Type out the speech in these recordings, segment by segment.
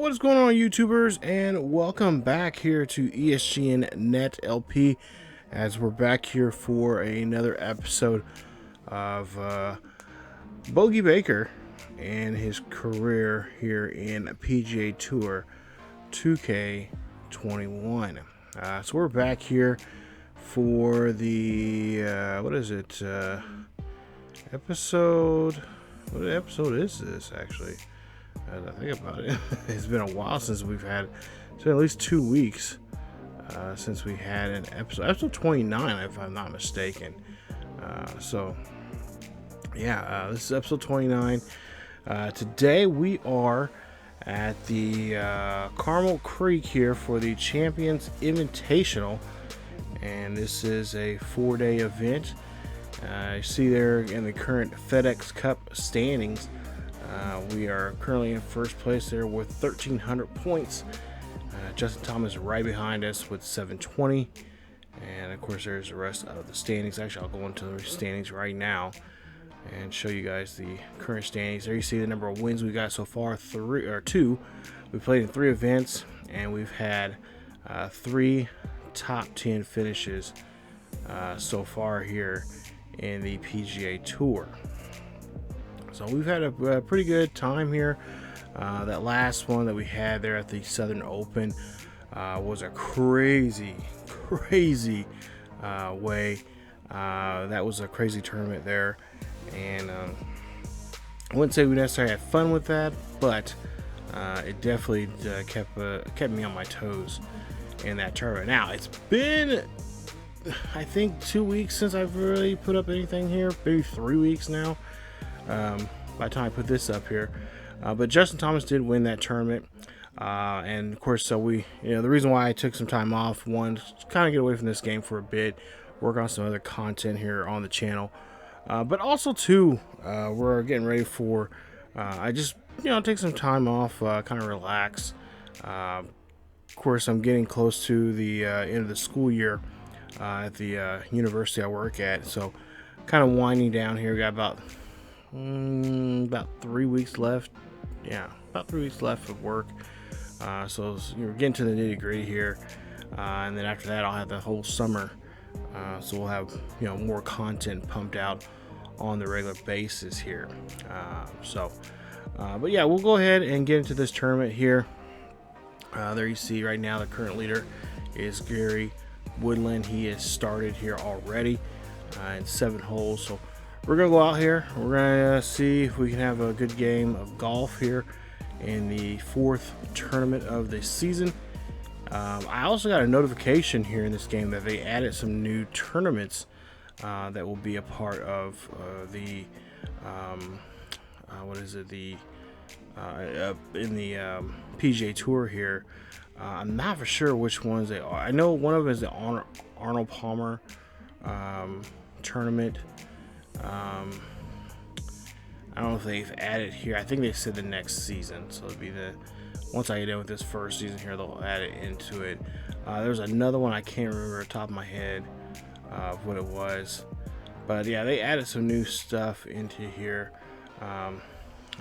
What is going on, YouTubers, and welcome back here to ESGNet LP as we're back here for another episode of Bogey Baker and his career here in PGA Tour 2K21. So we're back here for the what is it? Episode. What episode is this actually? As I think about it, it's been a while since we've had. It's been at least 2 weeks since we had an episode 29, if I'm not mistaken. So yeah, this is episode 29. Today we are at the Carmel Creek here for the Champions Invitational, and this is a 4-day event. You see there in the current FedEx Cup standings, we are currently in first place there with 1,300 points. Justin Thomas right behind us with 720, and of course there's the rest of the standings. Actually, I'll go into the standings right now and show you guys the current standings. There you see the number of wins we got so far, 2. We played in 3 events, and we've had 3 top 10 finishes so far here in the PGA Tour. So we've had a pretty good time here. That last one that we had there at the Southern Open was a crazy way. That was a crazy tournament there, and I wouldn't say we necessarily had fun with that, but it definitely kept me on my toes in that tournament. Now it's been, I think, 2 weeks since I've really put up anything here, maybe 3 weeks now. By the time I put this up here, but Justin Thomas did win that tournament, and of course, so the reason why I took some time off, one, to kind of get away from this game for a bit, work on some other content here on the channel, but also two, we're getting ready for, I just take some time off, kind of relax. Of course, I'm getting close to the end of the school year at the university I work at, so kind of winding down here. We got about 3 weeks left. Yeah, about 3 weeks left of work. So we're getting to the nitty gritty here, and then after that I'll have the whole summer. So we'll have more content pumped out on the regular basis here. But yeah, we'll go ahead and get into this tournament here. There you see right now the current leader is Gary Woodland. He has started here already in 7 holes. So we're gonna go out here. We're gonna see if we can have a good game of golf here in the 4th tournament of the season. I also got a notification here in this game that they added some new tournaments that will be a part of the in the PGA Tour here. I'm not for sure which ones they are. I know one of them is the Arnold Palmer tournament. I don't know if they've added here. I think they said the next season, so it'll be once I get in with this first season here, they'll add it into it. There's another one I can't remember off the top of my head what it was, but yeah, they added some new stuff into here. I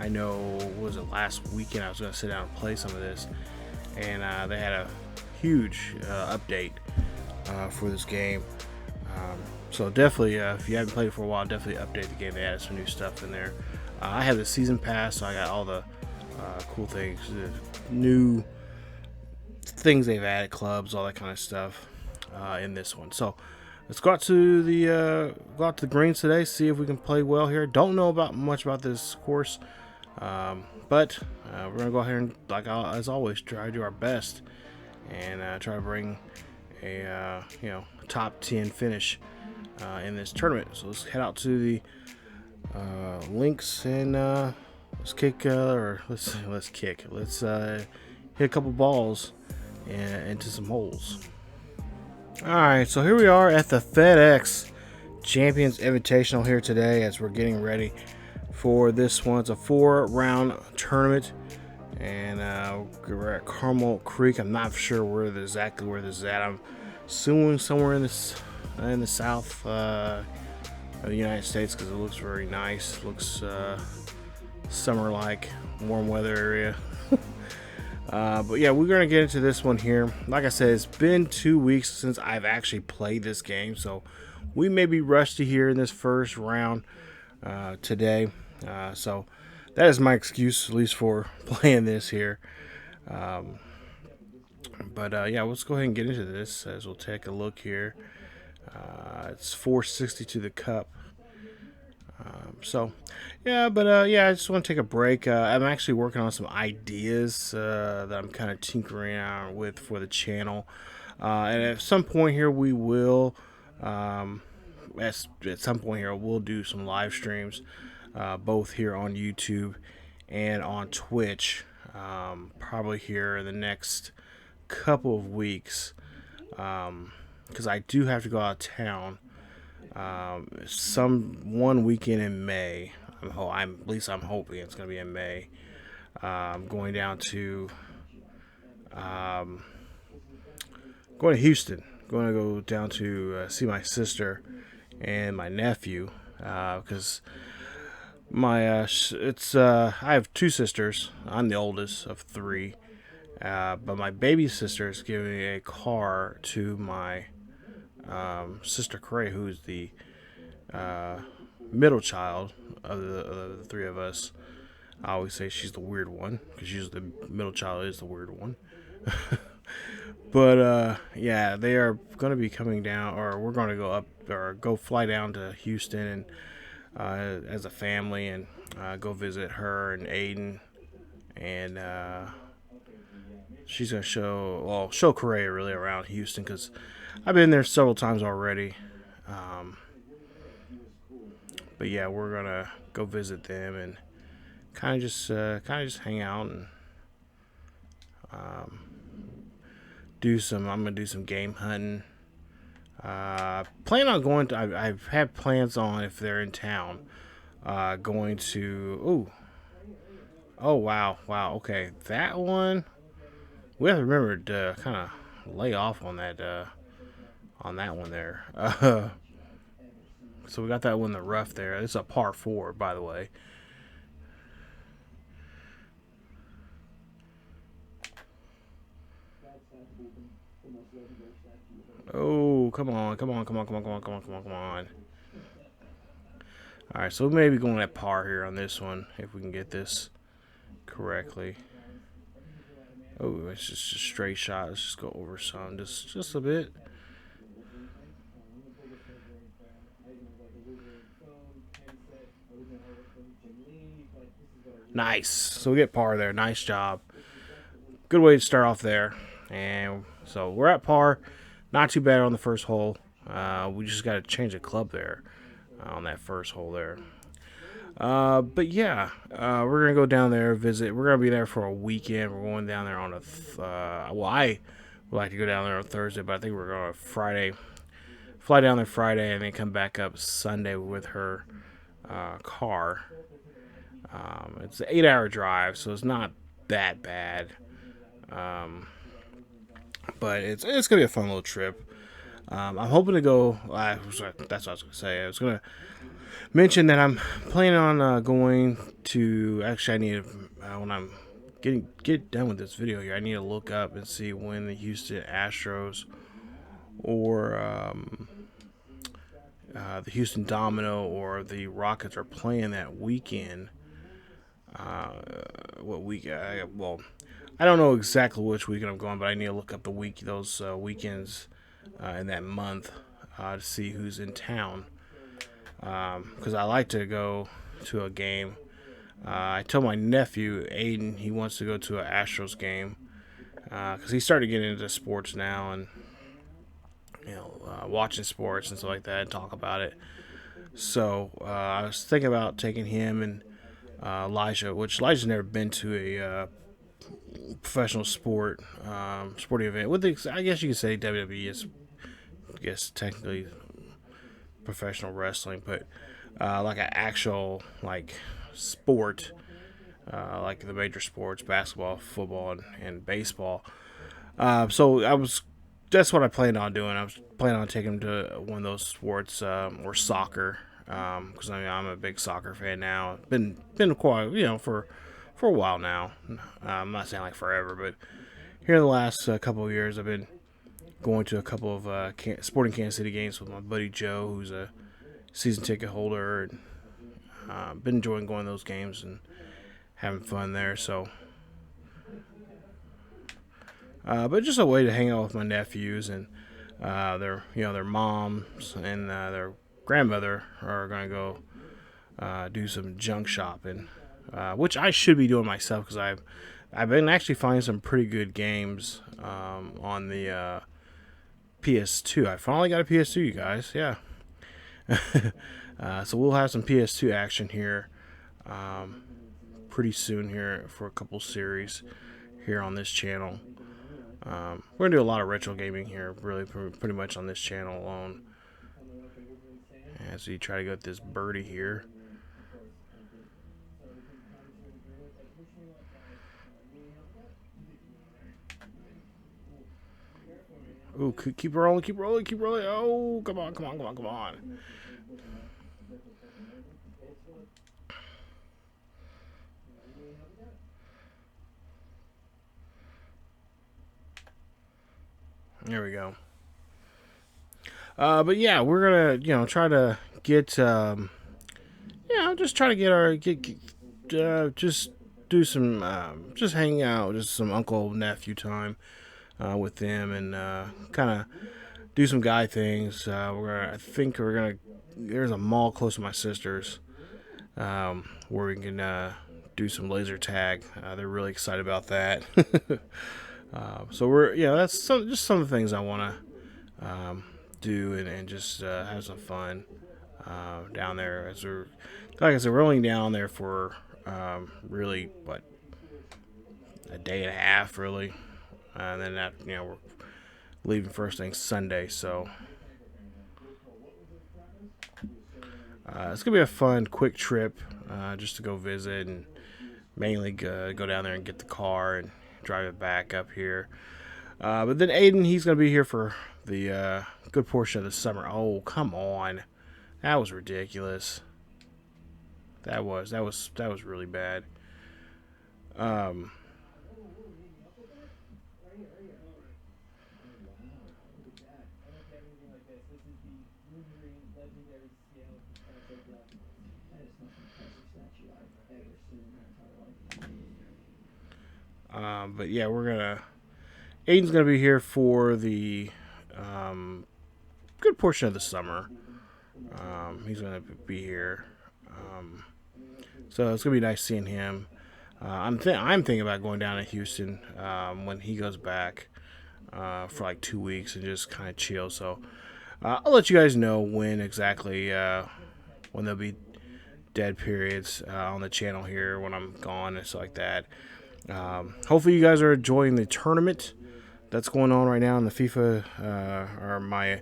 know, was it last weekend, I was going to sit down and play some of this, and they had a huge update for this game. So definitely, if you haven't played it for a while, definitely update the game. They added some new stuff in there. I have the season pass, so I got all the cool things, the new things they've added, clubs, all that kind of stuff in this one. So let's go out to the greens today, see if we can play well here. Don't know much about this course, but we're gonna go ahead and, as always, try to do our best and try to bring a top 10 finish in this tournament. So let's head out to the links and let's hit a couple balls into some holes. Alright, so here we are at the FedEx Champions Invitational here today as we're getting ready for this one. It's a 4-round tournament, and we're at Carmel Creek. I'm not sure exactly where this is at. I'm assuming somewhere in the south of the United States, because it looks very nice. Looks summer-like, warm weather area. But yeah, we're going to get into this one here. Like I said, it's been 2 weeks since I've actually played this game, so we may be rusty here in this first round today. So that is my excuse, at least for playing this here. But yeah, let's go ahead and get into this as we'll take a look here. It's 460 to the cup. So, yeah, but yeah, I just want to take a break. I'm actually working on some ideas that I'm kind of tinkering around with for the channel. And at some point here, we will, at some point here, we'll do some live streams, both here on YouTube and on Twitch, probably here in the next couple of weeks, because I do have to go out of town. One weekend in May. At least I'm hoping it's going to be in May. I'm going down to going to Houston. Going to go down to see my sister and my nephew because my I have 2 sisters. I'm the oldest of 3, but my baby sister is giving a car to my sister Cray, who's the middle child of the 3 of us. I always say she's the weird one because usually the middle child is the weird one. But yeah, they are going to be coming down, or we're going to go up or go fly down to Houston and as a family and go visit her and Aiden, and she's going to show Korea really around Houston because I've been there several times already. But yeah, we're gonna go visit them and kind of just hang out and I'm gonna do some game hunting. Plan on going to. I've had plans on, if they're in town, going to. Oh wow, okay, that one. We have to remember to kind of lay off on that one there. So we got that one in the rough there. It's a par 4, by the way. Oh, come on. All right, so we may be going at par here on this one if we can get this correctly. Oh, it's just a straight shot. Let's just go over some, just a bit. Nice. So we get par there. Nice job. Good way to start off there. And so we're at par. Not too bad on the first hole. We just got to change the club there on that first hole there. But yeah, we're going to go down there, visit. We're going to be there for a weekend. We're going down there on I would like to go down there on Thursday, but I think we're going to Friday. Fly down there Friday and then come back up Sunday with her car. It's an 8-hour drive, so it's not that bad. But it's gonna be a fun little trip. I'm hoping to go. That's what I was gonna say. I was gonna mention that I'm planning on going to. Actually, I need when I'm get done with this video here, I need to look up and see when the Houston Astros or the Houston Domino or the Rockets are playing that weekend. What week? I don't know exactly which weekend I'm going, but I need to look up those weekends in that month to see who's in town. Because I like to go to a game. I told my nephew Aiden he wants to go to an Astros game because he started getting into sports now and watching sports and stuff like that and talk about it. So I was thinking about taking him and Elijah, which Elijah's never been to a professional sporting event. I guess you could say WWE is, I guess, technically professional wrestling, but like an actual sport, like the major sports, basketball, football, and baseball. So that's what I planned on doing. I was planning on taking him to one of those sports or soccer, because I'm a big soccer fan now. Been quite for for a while now. I'm not saying like forever, but here in the last couple of years, I've been going to a couple of Sporting Kansas City games with my buddy Joe, who's a season ticket holder, and been enjoying going to those games and having fun there. So, but just a way to hang out with my nephews, and their moms and their grandmother are going to go do some junk shopping, which I should be doing myself because I've been actually finding some pretty good games on the PS2. I finally got a PS2, you guys. Yeah. So we'll have some PS2 action here pretty soon here for a couple series here on this channel. We're going to do a lot of retro gaming here, really pretty much on this channel alone. As we try to get this birdie here. Ooh, keep rolling, keep rolling, keep rolling. Oh, come on, come on, come on, come on. There we go. But yeah, we're gonna, try to get, just try to just do some, just hang out, just some uncle nephew time with them, and kind of do some guy things. I think we're gonna. There's a mall close to my sister's where we can do some laser tag. They're really excited about that. So that's just some of the things I want to do and just have some fun down there. Like I said, we're only down there for really a day and a half, really, and then we're leaving first thing Sunday. So it's gonna be a fun, quick trip just to go visit and mainly go down there and get the car and drive it back up here. But then Aiden, he's going to be here for the good portion of the summer. Oh, come on. That was ridiculous. That was really bad. But yeah, Aiden's gonna be here for the good portion of the summer. He's gonna be here, so it's gonna be nice seeing him. I'm thinking about going down to Houston when he goes back for like 2 weeks and just kind of chill. So I'll let you guys know when exactly when there'll be dead periods on the channel here when I'm gone and stuff like that. Hopefully you guys are enjoying the tournament that's going on right now in the FIFA, or my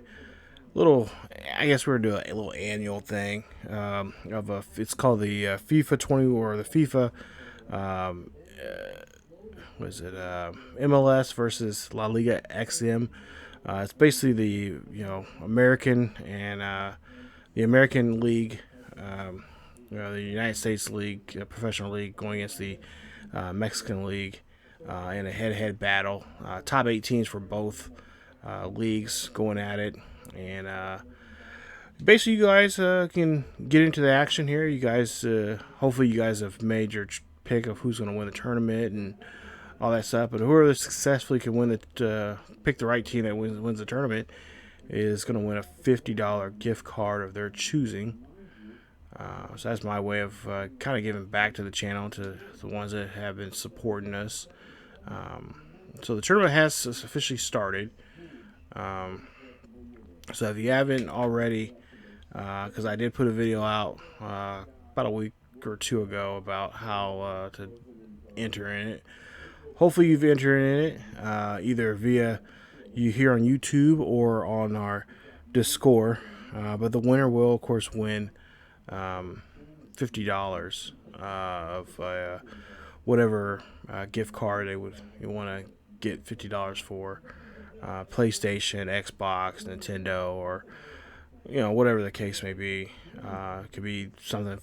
little, I guess we're doing a little annual thing it's called the FIFA 20 or the FIFA, MLS versus La Liga XM. It's basically the American and the American League, the United States League, professional league going against the Mexican League in a head-to-head battle. Top 8 teams for both leagues going at it, and basically you guys can get into the action here. You guys, hopefully you guys have made your pick of who's going to win the tournament and all that stuff. But whoever successfully can win pick the right team that wins the tournament is going to win a $50 gift card of their choosing. So that's my way of kind of giving back to the channel, to the ones that have been supporting us. So the tournament has officially started. So if you haven't already, because I did put a video out about a week or two ago about how to enter in it. Hopefully you've entered in it either via you here on YouTube or on our Discord. But the winner will, of course, win $50 of whatever gift card you want to get $50 for. PlayStation, Xbox, Nintendo, or whatever the case may be. It could be something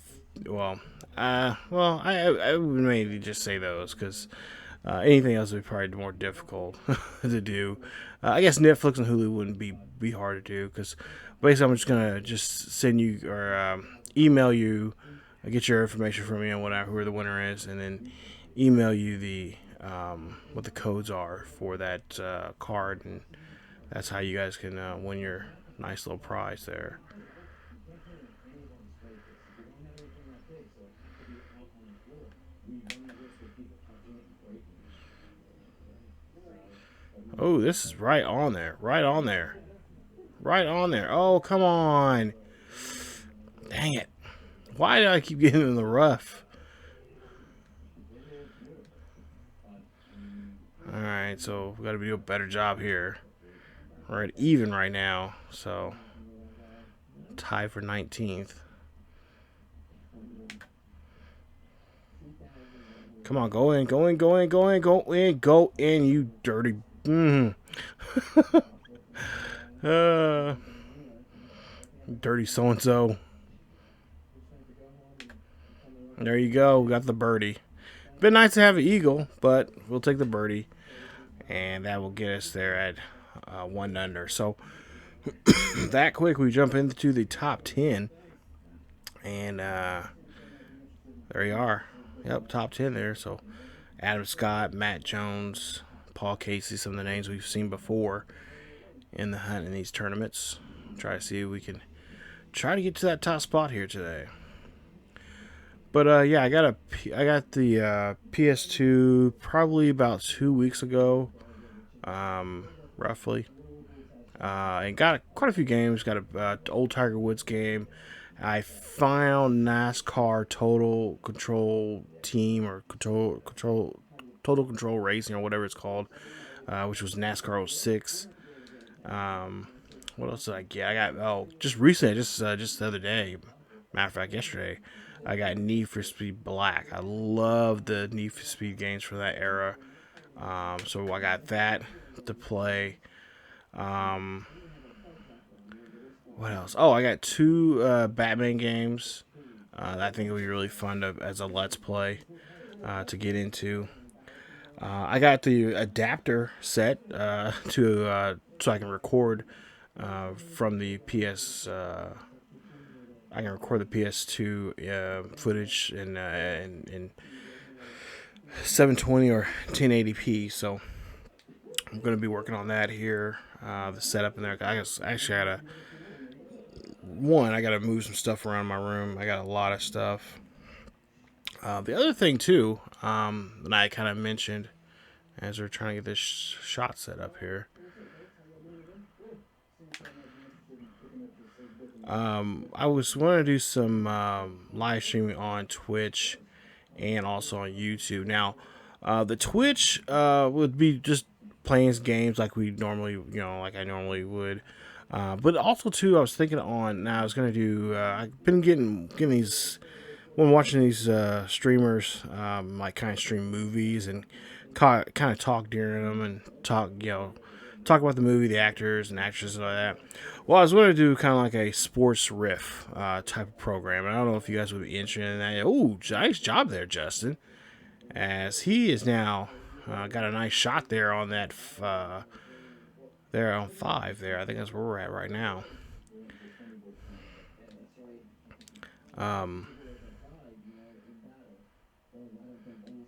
I would maybe just say those because anything else would be probably more difficult to do. I guess Netflix and Hulu wouldn't be hard to do because basically I'm just gonna just send you or email you, get your information from me and whatever who the winner is, and then email you the what the codes are for that card, and that's how you guys can win your nice little prize there. Oh, this is right on there. Right on there. Right on there. Oh, come on. Dang it. Why do I keep getting in the rough? Alright, so we got to do a better job here. We're at even right now, so tie for 19th. Come on, go in, go in, go in, go in, go in, go in, you dirty. Dirty so and so. There you go. We got the birdie. Been nice to have an eagle, but we'll take the birdie, and that will get us there at 1 under. So that quick, we jump into the top 10, and there you are. Yep, top 10 there. So Adam Scott, Matt Jones, Paul Casey, some of the names we've seen before in the hunt in these tournaments. Try to see if we can try to get to that top spot here today. But yeah, I got the PS2 probably about 2 weeks ago, roughly, and got quite a few games. Got a old Tiger Woods game. I found NASCAR Total Control Team or Total Control Racing or whatever it's called, which was NASCAR 06. What else did I get? I got just recently, just the other day. Matter of fact, yesterday, I got Need for Speed Black. I love the Need for Speed games from that era. So I got that to play. What else? Oh, I got 2 Batman games that I think will be really fun as a Let's Play to get into. I got the adapter set so I can record from the PS. I can record the PS2 footage in 720 or 1080p. So I'm going to be working on that here. The setup in there. I gotta move some stuff around my room. I got a lot of stuff. The other thing too, that I kind of mentioned as we're trying to get this shot set up here. I was going to do some live streaming on Twitch and also on YouTube. Now, the Twitch would be just playing games like we normally, like I normally would. But also too, I was thinking on. Now I was going to do. I've been getting these when watching these streamers, like kind of stream movies and kind of talk during them and talk about the movie, the actors and actresses and all that. Well, I was going to do kind of like a sports riff type of program. And I don't know if you guys would be interested in that. Oh, nice job there, Justin. As he is now got a nice shot there on that, there on 5 there. I think that's where we're at right now.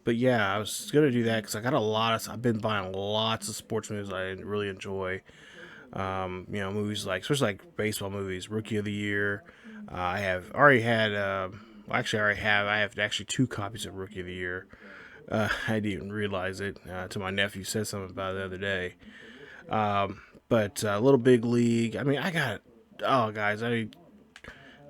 But yeah, I was going to do that because I got I've been buying lots of sports movies I really enjoy. Movies especially like baseball movies, Rookie of the Year. I have actually 2 copies of Rookie of the Year. I didn't even realize it until my nephew said something about it the other day. But Little Big League. I mean, guys, I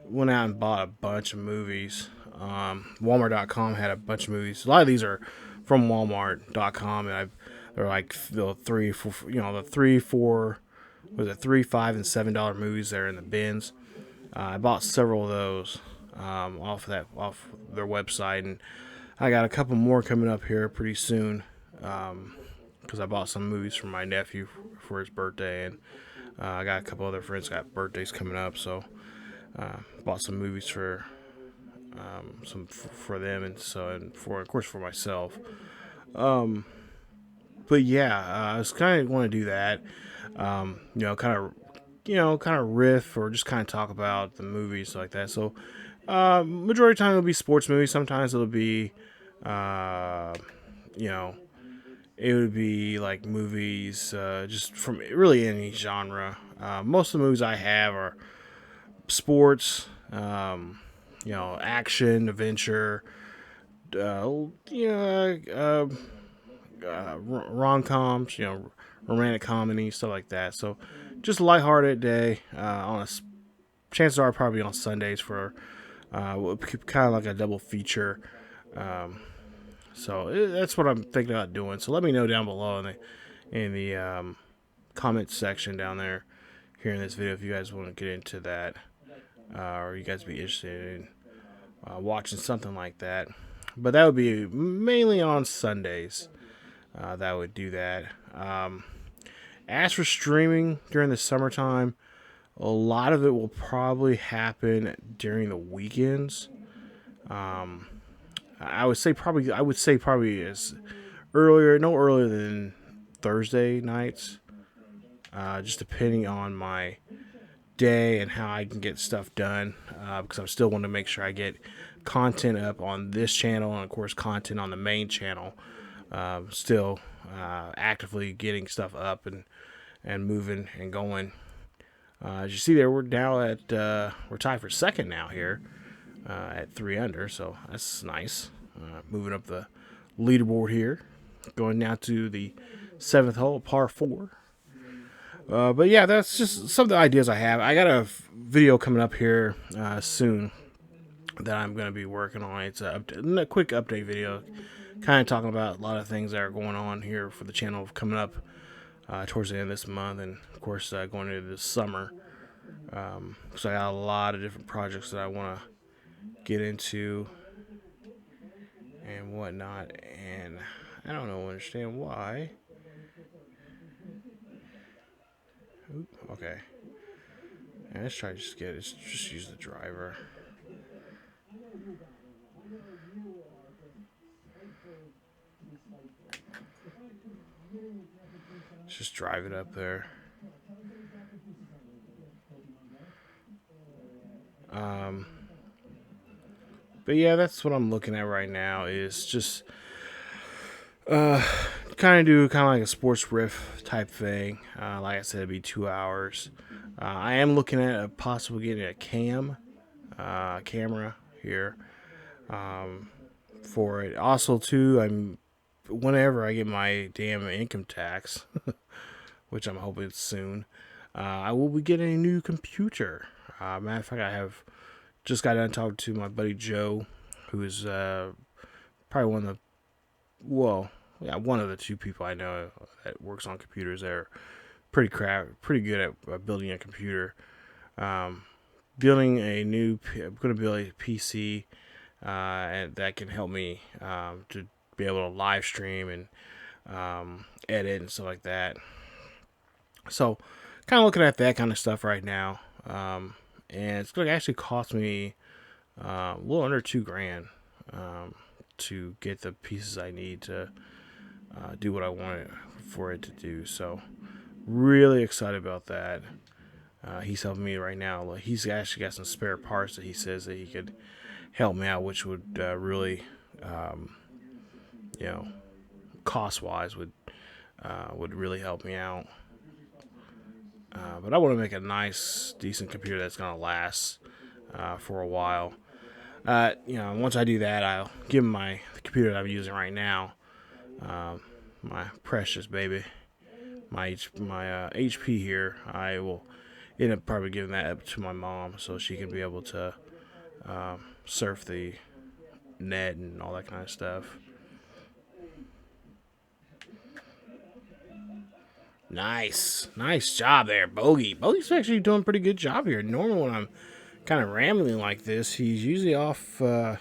went out and bought a bunch of movies. Walmart.com had a bunch of movies. A lot of these are from Walmart.com, and they're like the 3, 4, the 3, 4, was it $3, $5, and $7 movies there in the bins. I bought several of those off their website, and I got a couple more coming up here pretty soon. Because I bought some movies for my nephew for his birthday, and I got a couple other friends got birthdays coming up, so bought some movies for for them, and so, and for, of course, for myself. But yeah, I was kind of want to do that. Kind of riff or just kind of talk about the movies like that. So, majority of the time it'll be sports movies. Sometimes it'll be, you know, it would be like movies just from really any genre. Most of the movies I have are sports, action, adventure, rom coms, romantic comedy, stuff like that. So just a lighthearted day. Chances are probably on Sundays for kind of like a double feature. So that's what I'm thinking about doing. So let me know down below in the comment section down there here in this video if you guys want to get into that, or you guys be interested in watching something like that. But that would be mainly on Sundays. That would do that. As for streaming during the summertime, a lot of it will probably happen during the weekends. I would say probably as no earlier than Thursday nights. Just depending on my day and how I can get stuff done. Because I still want to make sure I get content up on this channel and of course content on the main channel. Still actively getting stuff up and moving and going. As you see there, we're now we're tied for second now here at 3 under, so that's nice. Moving up the leaderboard here, going now to the 7th hole, par 4. But yeah, that's just some of the ideas I have. I got a video coming up here soon that I'm going to be working on. It's a quick update video, kind of talking about a lot of things that are going on here for the channel coming up towards the end of this month, and of course going into the summer. So I got a lot of different projects that I want to get into and whatnot, and I don't understand why. Oop, okay. And let's try to just use the driver. Let's just drive it up there. But yeah, that's what I'm looking at right now, is just kind of like a sports riff type thing. Like I said, it'd be 2 hours. I am looking at possibly getting a camera here for it. Also, too, whenever I get my damn income tax, which I'm hoping soon, I will be getting a new computer. Matter of fact, I have just got done talking to my buddy Joe, who is probably one of the 2 people I know that works on computers. They're pretty good at building a computer. I'm going to build a PC and that can help me to be able to live stream and edit and stuff like that. So kind of looking at that kind of stuff right now. And it's going to actually cost me a little under $2,000 to get the pieces I need to do what I want for it to do. So really excited about that. He's helping me right now. He's actually got some spare parts that he says that he could help me out, which would really, cost wise would really help me out. But I want to make a nice, decent computer that's going to last for a while. Once I do that, I'll give him the computer that I'm using right now, my precious baby, my HP here. I will end up probably giving that up to my mom so she can be able to surf the net and all that kind of stuff. Nice job there, Bogey. Bogey's actually doing a pretty good job here. Normally when I'm kind of rambling like this, he's usually off, but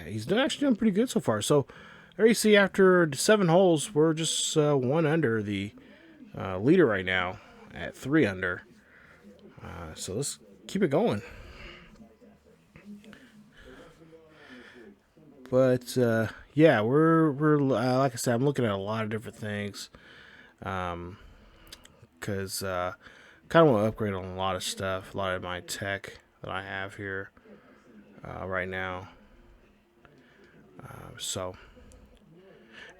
he's actually doing pretty good so far. So there you see, after 7 holes, we're just 1 under the leader right now at 3 under. So let's keep it going. But yeah, we're like I said, I'm looking at a lot of different things, because kind of want to upgrade on a lot of stuff, a lot of my tech that I have here right now. So,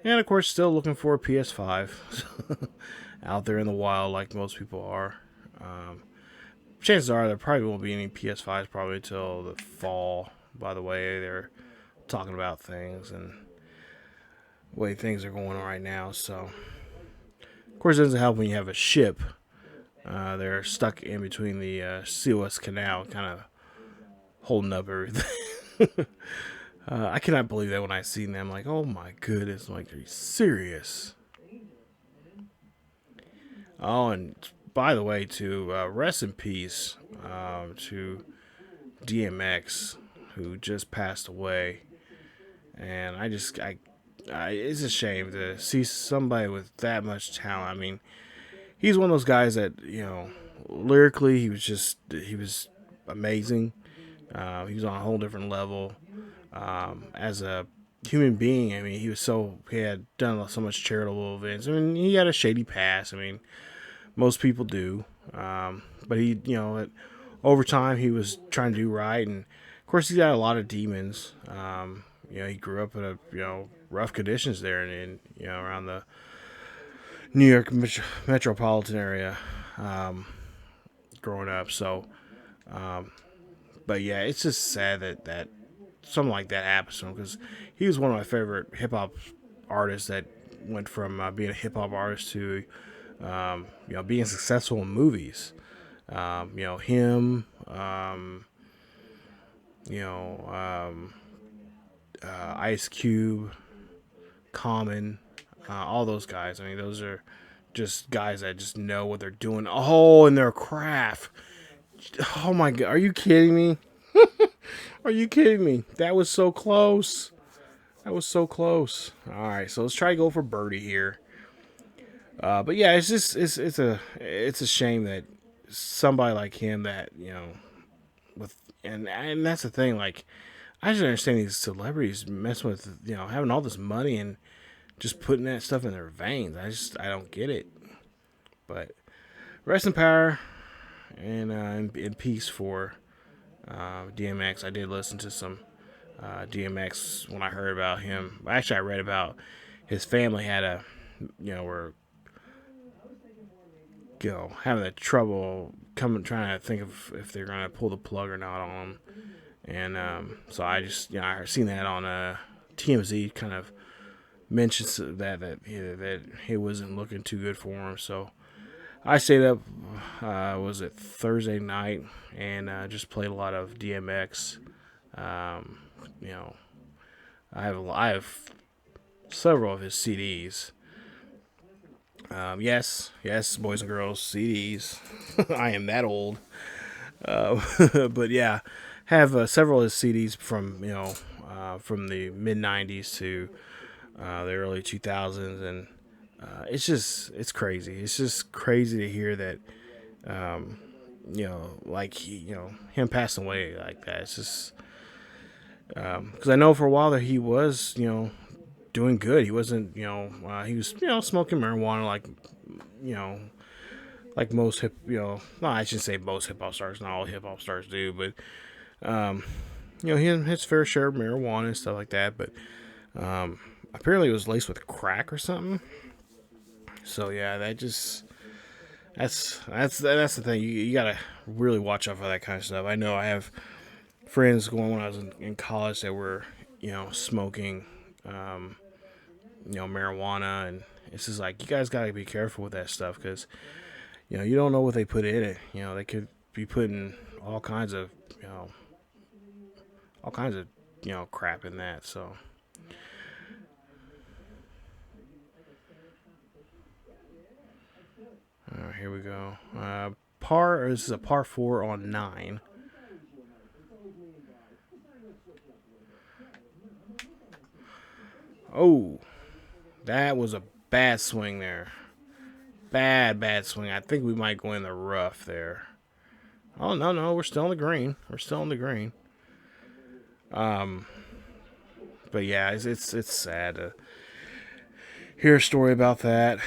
and of course, still looking for a PS5 out there in the wild, like most people are. Chances are there probably won't be any PS5s probably until the fall. By the way, they're talking about things and the way things are going on right now. So, of course, it doesn't help when you have a ship. They're stuck in between the Suez Canal, kind of holding up everything. I cannot believe that when I seen them. Like, oh my goodness! I'm like, are you serious? Oh, and by the way, to rest in peace to DMX, who just passed away. And it's a shame to see somebody with that much talent. I mean, he's one of those guys that, lyrically, he was amazing. He was on a whole different level. As a human being, I mean, he had done so much charitable events. I mean, he had a shady past. I mean, most people do. But he, over time, he was trying to do right. And of course, he's got a lot of demons. He grew up in rough conditions there and around the New York metropolitan area, growing up. So, but yeah, it's just sad that something like that happens to him, because he was one of my favorite hip hop artists that went from being a hip hop artist to being successful in movies. Him, Ice Cube, Common, all those guys. I mean, those are just guys that just know what they're doing. Oh, in their craft. Oh my God, are you kidding me? Are you kidding me? That was so close. That was so close. All right, so let's try to go for birdie here. But yeah, it's a shame that somebody like him that with and that's the thing. Like, I just understand these celebrities messing with having all this money and just putting that stuff in their veins. I don't get it. But rest in power and in peace for DMX. I did listen to some DMX when I heard about him. Actually, I read about his family had were having that trouble trying to think of if they're gonna pull the plug or not on him. And so I just I seen that on TMZ, kind of mentions that it wasn't looking too good for him. So I stayed up, was it Thursday night, and just played a lot of DMX. I have several of his CDs. Yes, boys and girls, CDs. I am that old. But yeah, have several of his CDs from from the mid '90s to the early 2000s, and it's crazy. It's just crazy to hear that, like him passing away like that. It's just because I know for a while that he was doing good. He wasn't he was smoking marijuana like most no, I shouldn't say most hip hop stars. Not all hip hop stars do, but his fair share of marijuana and stuff like that. But apparently it was laced with crack or something. So yeah, that's the thing. You gotta really watch out for that kind of stuff. I know I have friends when I was in college that were smoking marijuana, and it's just like, you guys gotta be careful with that stuff, because you don't know what they put in it. They could be putting all kinds of crap in that. So here we go. This is a par 4 on 9. Oh, that was a bad swing there. Bad swing. I think we might go in the rough there. Oh, no, we're still on the green. But yeah, it's sad to hear a story about that.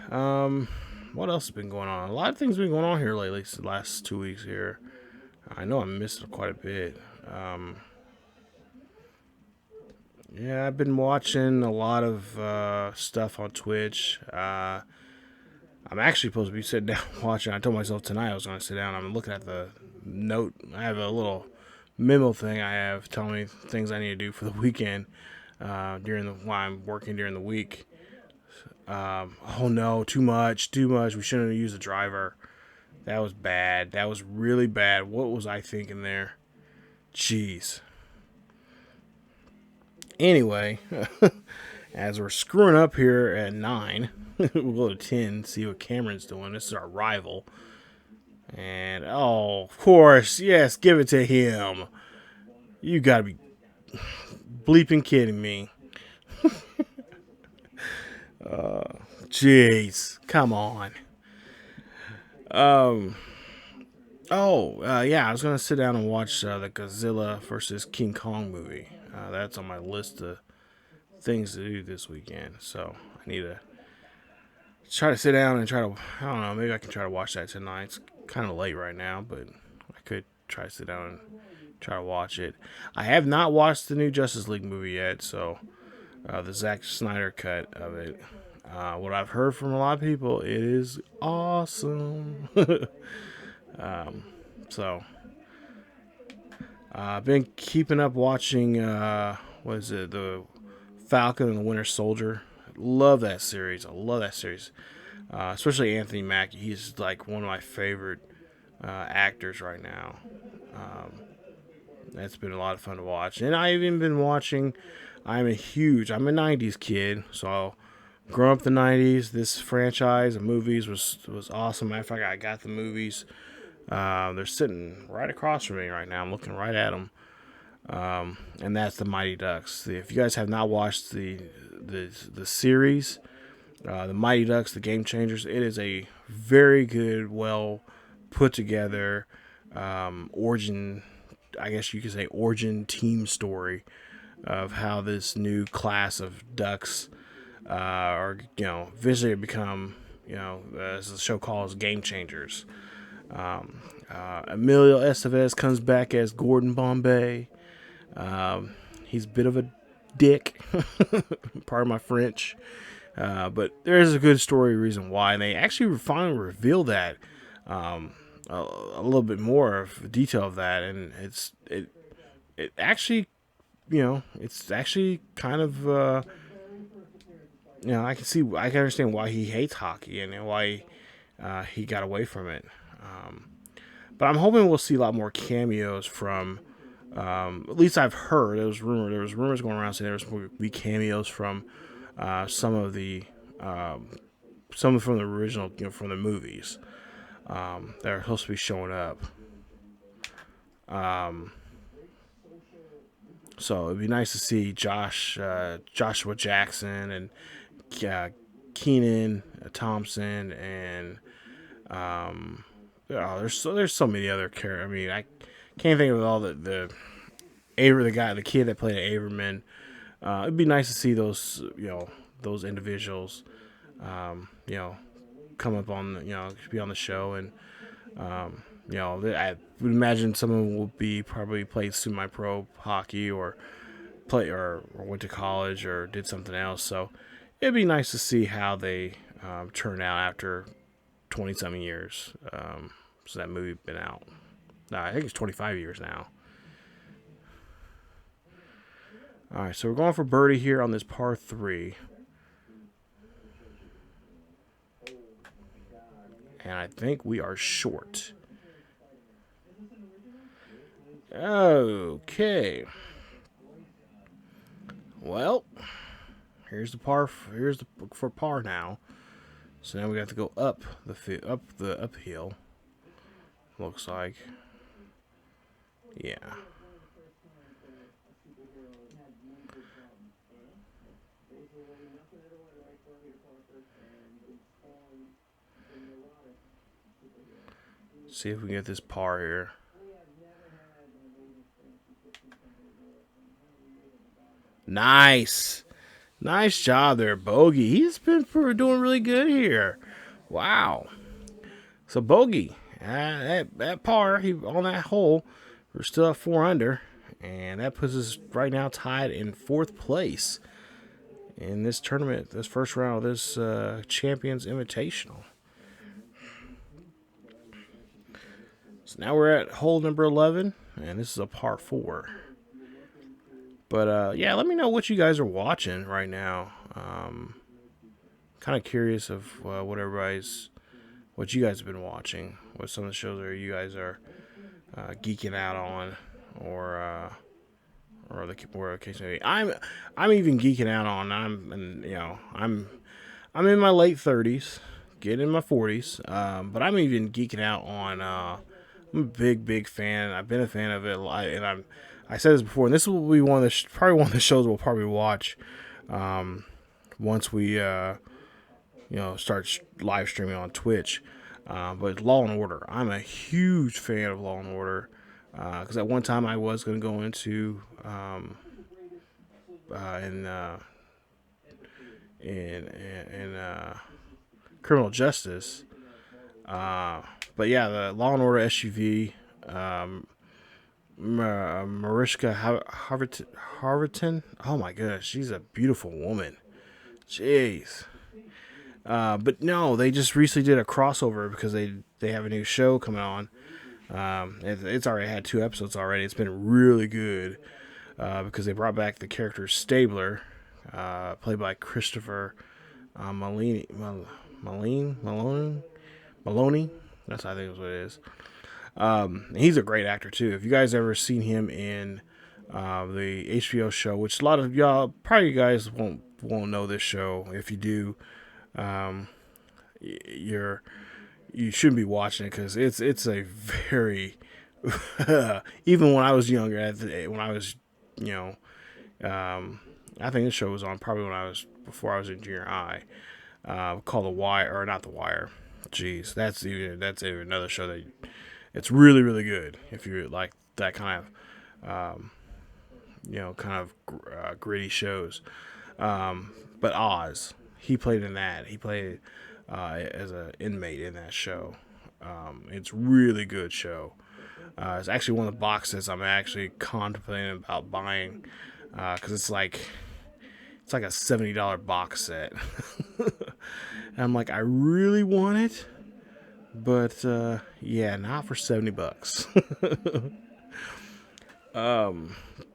What else has been going on? A lot of things have been going on here lately. The last 2 weeks here. I know I missed it quite a bit. Yeah, I've been watching a lot of stuff on Twitch. I'm actually supposed to be sitting down watching. I told myself tonight I was going to sit down. I'm looking at the note. I have a little memo thing I have telling me things I need to do for the weekend while I'm working during the week. Oh no, too much. We shouldn't have used the driver. That was bad. That was really bad. What was I thinking there? Jeez. Anyway, as we're screwing up here at 9, we'll go to 10, see what Cameron's doing. This is our rival. And, oh, of course, yes, give it to him. You gotta be bleeping kidding me. Jeez, come on. Yeah, I was gonna sit down and watch the Godzilla versus King Kong movie. That's on my list of things to do this weekend. So I need to try to sit down and I don't know, maybe I can try to watch that tonight. It's kind of late right now, but I could try to sit down and try to watch it. I have not watched the new Justice League movie yet, so the Zack Snyder cut of it. What I've heard from a lot of people, it is awesome. So I've been keeping up watching the Falcon and the Winter Soldier. Love that series. I love that series. Especially Anthony Mackie. He's like one of my favorite actors right now. That's been a lot of fun to watch. And I've even been watching. I'm a 90s kid, so growing up in the 90s, this franchise of movies was awesome. Matter of fact, I got the movies. They're sitting right across from me right now. I'm looking right at them. And that's the Mighty Ducks. If you guys have not watched the series, the Mighty Ducks, the Game Changers, it is a very good, well put together origin, I guess you could say origin team story of how this new class of ducks are, eventually become, as the show calls, Game Changers. Emilio Estevez comes back as Gordon Bombay. He's a bit of a dick, pardon my French, but there is a good story reason why, and they actually finally reveal that a little bit more of detail of that, and it actually, it's actually kind of I can understand why he hates hockey and why he got away from it. But I'm hoping we'll see a lot more cameos from. At least I've heard. There was rumors going around saying there was going to be cameos from some from the original, from the movies. That are supposed to be showing up. So it'd be nice to see Joshua Jackson and Keenan Thompson and there's so many other characters. I mean, I can't think of all the kid that played Averman. It'd be nice to see those individuals, come up on be on the show, and I would imagine some of them will be probably played semi-pro hockey or went to college or did something else. So it'd be nice to see how they turn out after 20-something years. So that movie been out. I think it's 25 years now. All right, so we're going for birdie here on this par 3. And I think we are short. Okay. Well, here's the par for par now. So now we have to go up the uphill. Looks like. Yeah. See if we can get this par here. Nice. Nice job there, Bogey. He's been doing really good here. Wow. So Bogey, at par, he on that hole, we're still at 4 under, and that puts us right now tied in 4th place in this tournament, this first round of this Champions Invitational. So now we're at hole number 11, and this is a par 4. But yeah, let me know what you guys are watching right now. Kind of curious of what you guys have been watching, what some of the shows that you guys are geeking out on, or the occasionally I'm even geeking out on. I'm in my late 30s, getting in my 40s, but I'm even geeking out on. I'm a big fan. I've been a fan of it, and I said this before, and this will be probably one of the shows we'll probably watch once we start live streaming on Twitch. But Law and Order, I'm a huge fan of Law and Order because at one time I was going to go into in criminal justice, but yeah, the Law and Order SUV. Mariska Harvington. Oh my goodness, she's a beautiful woman. Jeez. But no, they just recently did a crossover because they have a new show coming on. It's already had 2 episodes already. It's been really good because they brought back the character Stabler, played by Christopher Maloney. That's I think is what it is. He's a great actor too. If you guys ever seen him in the HBO show, which a lot of y'all probably you guys won't know this show. If you do, you shouldn't be watching it because it's a very even when I was younger, when I was I think this show was on probably before I was in junior high. Called The Wire, or not The Wire. Jeez, that's even another show that it's really really good if you like that kind of gritty shows. But Oz, he played in that. He played as an inmate in that show. It's really good show. It's actually one of the boxes I'm actually contemplating about buying because it's like a $70 box set. And I'm like, I really want it, but yeah, not for $70.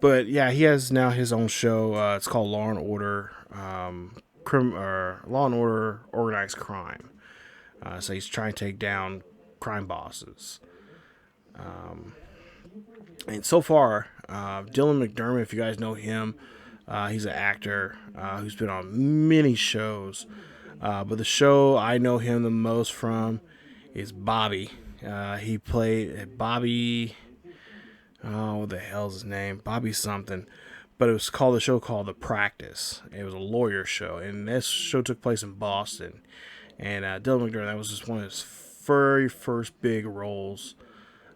But yeah, he has now his own show. It's called Law and Order, Law and Order Organized Crime. So he's trying to take down crime bosses. And so far, Dylan McDermott, if you guys know him, he's an actor who's been on many shows. But the show I know him the most from is Bobby. He played Bobby. Oh, what the hell's his name? Bobby something. But it was the show called The Practice. It was a lawyer show, and this show took place in Boston. And Dylan McDermott, that was just one of his very first big roles.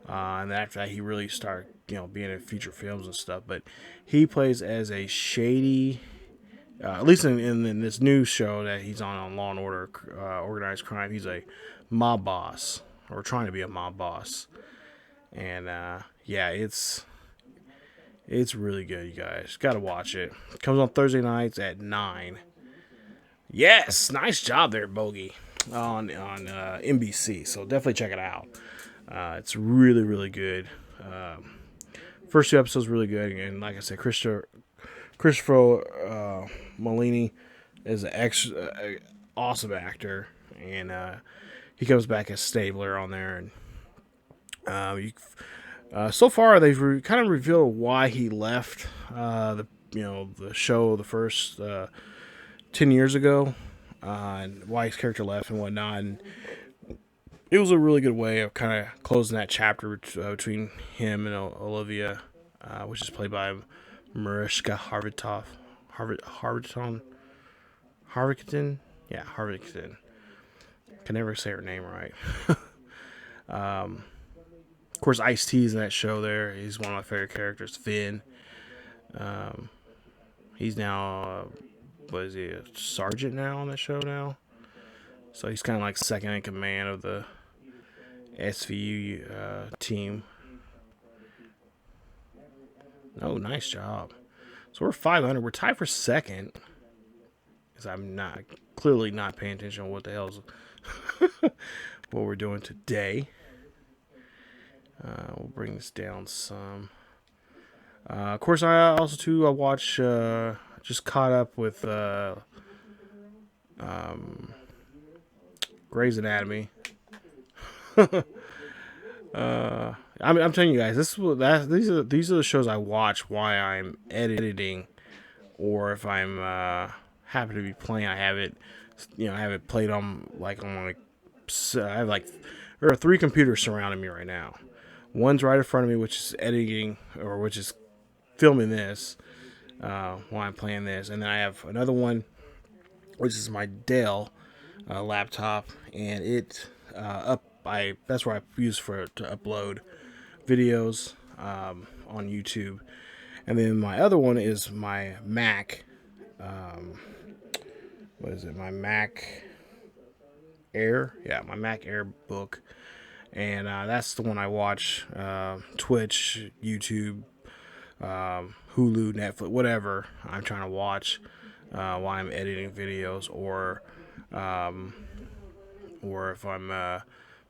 And after that, he really started, being in feature films and stuff. But he plays as a shady, at least in this new show that he's on Law and Order, Organized Crime. He's a mob boss, or trying to be a mob boss. And yeah, it's really good, you guys. Got to watch it. It comes on Thursday nights at 9. Yes, nice job there, Bogey, on NBC. So definitely check it out. It's really, really good. First 2 episodes really good, and like I said, Christopher Maloney is an awesome actor, and he comes back as Stabler on there. And so far they've kind of revealed why he left the show the first 10 years ago, and why his character left and whatnot. And it was a really good way of kind of closing that chapter between him and Olivia, which is played by Mariska Harvington. Yeah, Harvington. Can never say her name right. Of course, Ice-T's in that show there. He's one of my favorite characters, Finn. He's now, what is he, a sergeant now on the show now? So he's kind of like second in command of the SVU team. Oh, nice job. So we're 500. We're tied for second. Because I'm clearly not paying attention to what the hell's what we're doing today. We'll bring this down some. Of course, I also too watch. Just caught up with Grey's Anatomy. I'm telling you guys, these are the shows I watch while I'm editing, or if I'm happen to be playing. I have it played on I have there are 3 computers surrounding me right now. One's right in front of me, which is editing, or which is filming this while I'm playing this, and then I have another one, which is my Dell laptop, and that's where I use to upload videos on YouTube. And then my other one is my Mac. What is it? My Mac Air. Yeah, my Mac Air book. And that's the one I watch. Twitch, YouTube, Hulu, Netflix, whatever I'm trying to watch while I'm editing videos, or if I'm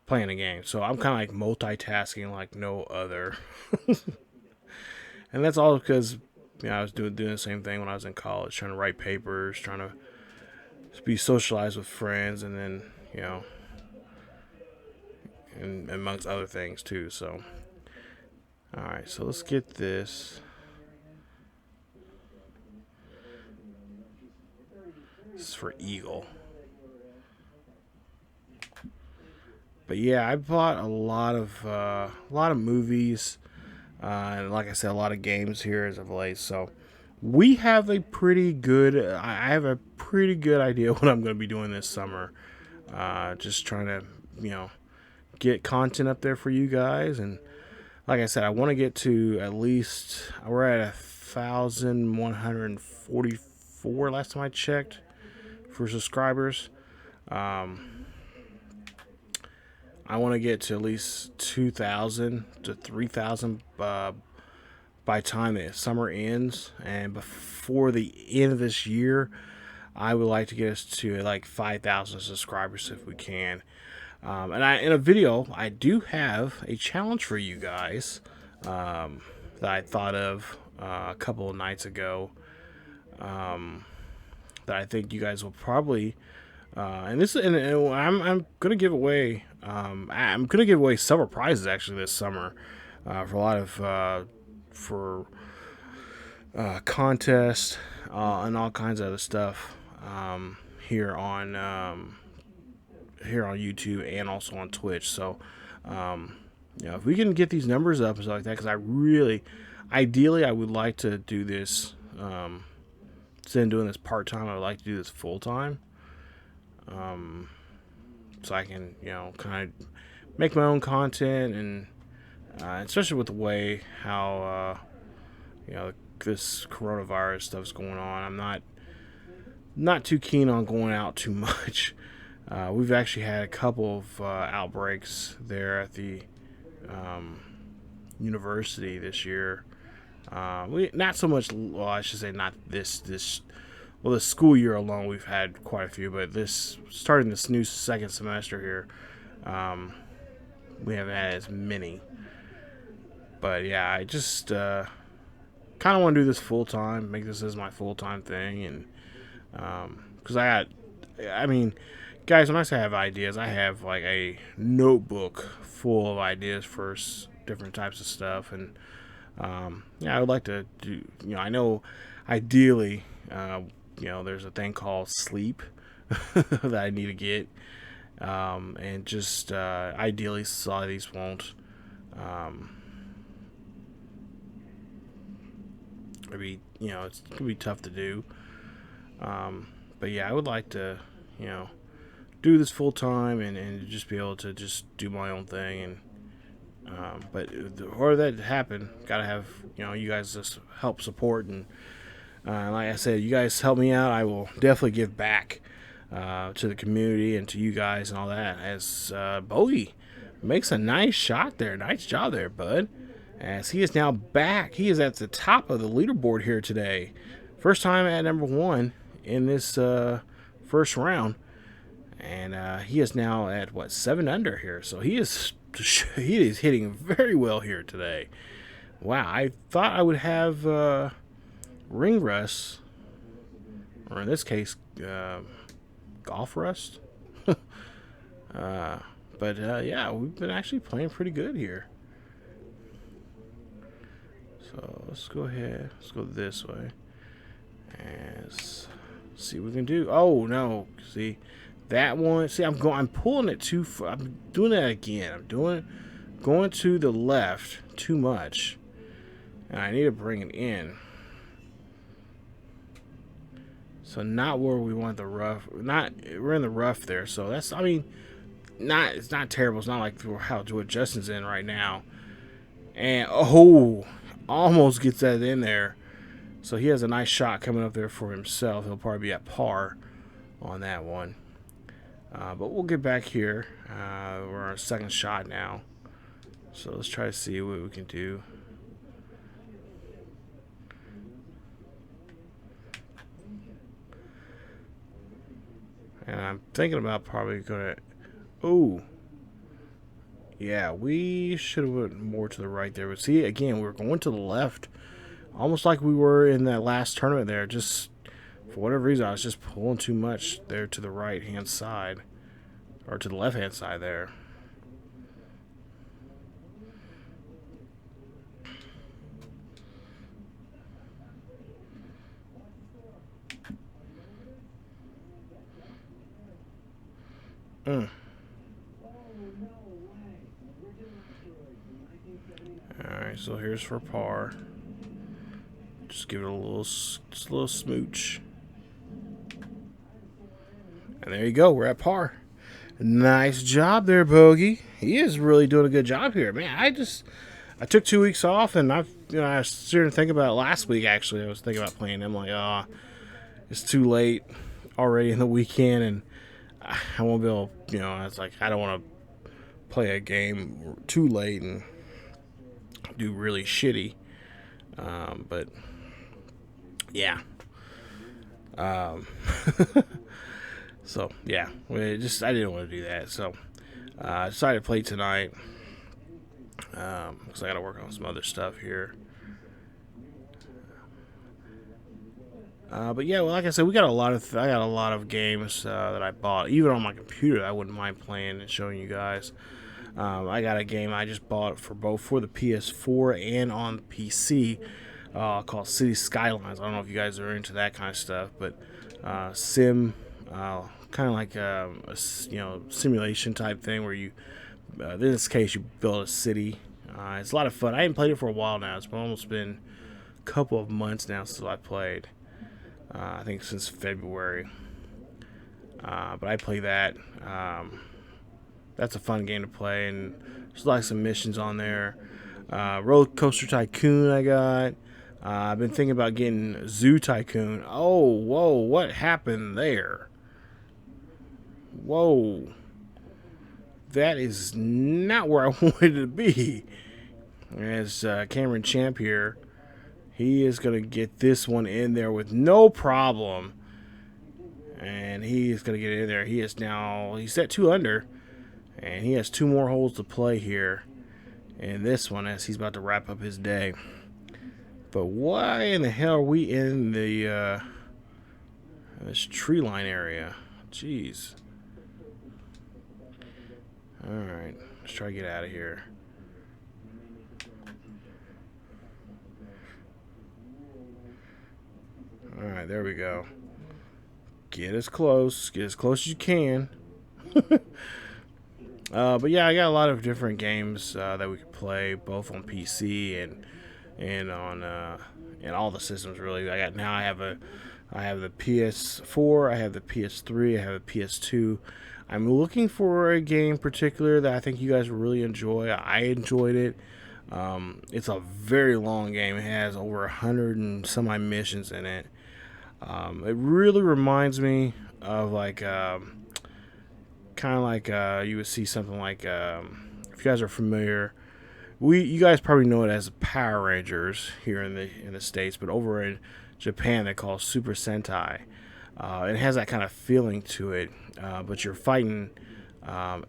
playing a game. So I'm kind of like multitasking like no other. And that's all because I was doing the same thing when I was in college, trying to write papers, trying to be socialized with friends, and then and amongst other things too. So, all right, so let's get this. This is for Eagle. But yeah, I bought a lot of movies, and like I said, a lot of games here as of late. So we have a pretty good. I have a pretty good idea what I'm going to be doing this summer. Just trying to get content up there for you guys, and like I said, I want to get to at least, we're at 1,144 last time I checked for subscribers. I want to get to at least 2,000 to 3,000 by the time the summer ends, and before the end of this year, I would like to get us to like 5,000 subscribers if we can. And in a video, I do have a challenge for you guys that I thought of a couple of nights ago that I think you guys will probably I'm gonna give away several prizes actually this summer for a lot of contests and all kinds of other stuff here on YouTube and also on Twitch. So, if we can get these numbers up and stuff like that, because ideally, I would like to do this, instead of doing this part-time, I would like to do this full-time. So I can, kind of make my own content, and especially with the way how, this coronavirus stuff's going on, I'm not too keen on going out too much. We've actually had a couple of outbreaks there at the university this year. Not so much. Well, I should say not this. Well, the school year alone, we've had quite a few, but starting this new second semester here, we haven't had as many. But yeah, I just kind of want to do this full time, make this as my full time thing, and because guys, when I say I have ideas, I have like a notebook full of ideas for different types of stuff, and I would like to do. I know, ideally, there's a thing called sleep that I need to get, and just ideally, a lot of these won't. Maybe it's gonna be tough to do. But yeah, I would like to, do this full time and just be able to just do my own thing. And but in order that to happen, gotta have you guys just help support and Like I said, you guys help me out. I will definitely give back to the community and to you guys and all that. As Bogey makes a nice shot there. Nice job there, bud. As he is now back. He is at the top of the leaderboard here today. First time at number 1 in this first round. And he is now at, what, 7 under here. So he is hitting very well here today. Wow, I thought I would have ring rust, or in this case, golf rust. But yeah, we've been actually playing pretty good here. So let's go ahead. Let's go this way. And see what we can do. Oh no! See that one? See, I'm pulling it too far. I'm doing that again. I'm going to the left too much, and I need to bring it in. So not where we want the rough. We're in the rough there. So that's, I mean, it's not terrible. It's not like how what Justin's in right now. And almost gets that in there. So he has a nice shot coming up there for himself. He'll probably be at par on that one. But we'll get back here. We're on our second shot now. So let's try to see what we can do. And I'm thinking about probably going to... Oh. Yeah, we should have went more to the right there. But see, again, we're going to the left. Almost like we were in that last tournament there. Just, for whatever reason, I was just pulling too much there to the right-hand side. Or to the left-hand side there. Alright, so here's for par. Just give it a little smooch. And there you go, we're at par. Nice job there, Bogey. He is really doing a good job here. Man, I took 2 weeks off, and I was starting to think about it last week, actually. I was thinking about playing him, like, it's too late already in the weekend, and I won't be able, I was like, I don't want to play a game too late and do really shitty. But yeah. So yeah, I didn't want to do that. So I decided to play tonight because I got to work on some other stuff here. But yeah, well, like I said, I got a lot of games that I bought, even on my computer. I wouldn't mind playing and showing you guys. I got a game I just bought for the PS4 and on PC called City Skylines. I don't know if you guys are into that kind of stuff, but sim, kind of like a simulation type thing where you, in this case, you build a city. It's a lot of fun. I haven't played it for a while now. It's almost been a couple of months now since I played. I think since February. But I play that. That's a fun game to play, and there's like some missions on there. Roller Coaster Tycoon I got. I've been thinking about getting Zoo Tycoon. Oh, whoa, what happened there? Whoa. That is not where I wanted to be. As Cameron Champ here, he is going to get this one in there with no problem. And he is going to get it in there. He's at 2 under. And he has 2 more holes to play here in this one as he's about to wrap up his day. But why in the hell are we in the this tree line area? Jeez. Alright, let's try to get out of here. Alright, there we go. Get as close as you can. But yeah, I got a lot of different games that we could play, both on PC and on and all the systems really. I have the PS4, I have the PS3, I have the PS2. I'm looking for a game in particular that I think you guys will really enjoy. I enjoyed it. It's a very long game. It has over 100 and some missions in it. It really reminds me of like kind of like you would see something like if you guys are familiar, you guys probably know it as Power Rangers here in the States, but over in Japan they call it Super Sentai. It has that kind of feeling to it, but you're fighting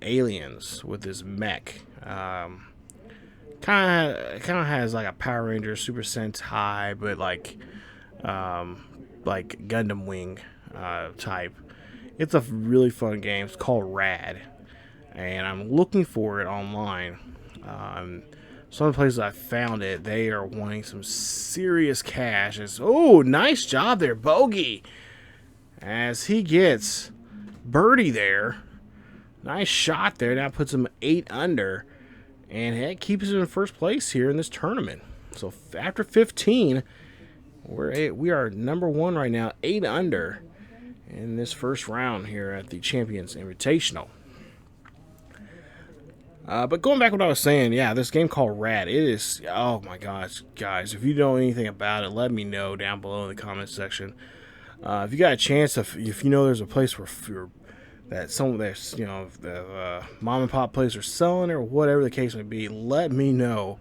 aliens with this mech. Kind of has like a Power Ranger Super Sentai, but like Gundam Wing type. It's a really fun game. It's called Rad, and I'm looking for it online. Some of the places I found it, they are wanting some serious cash. Oh, nice job there, Bogey, as he gets birdie there. Nice shot there. That puts him 8 under, and it keeps him in first place here in this tournament. So after 15, we are number 1 right now, 8 under in this first round here at the Champions Invitational. But going back to what I was saying, yeah, this game called Rad, it is, oh my gosh, guys, if you know anything about it, let me know down below in the comments section. If you got a chance, if you know there's a place where the mom and pop place are selling it or whatever the case may be, let me know,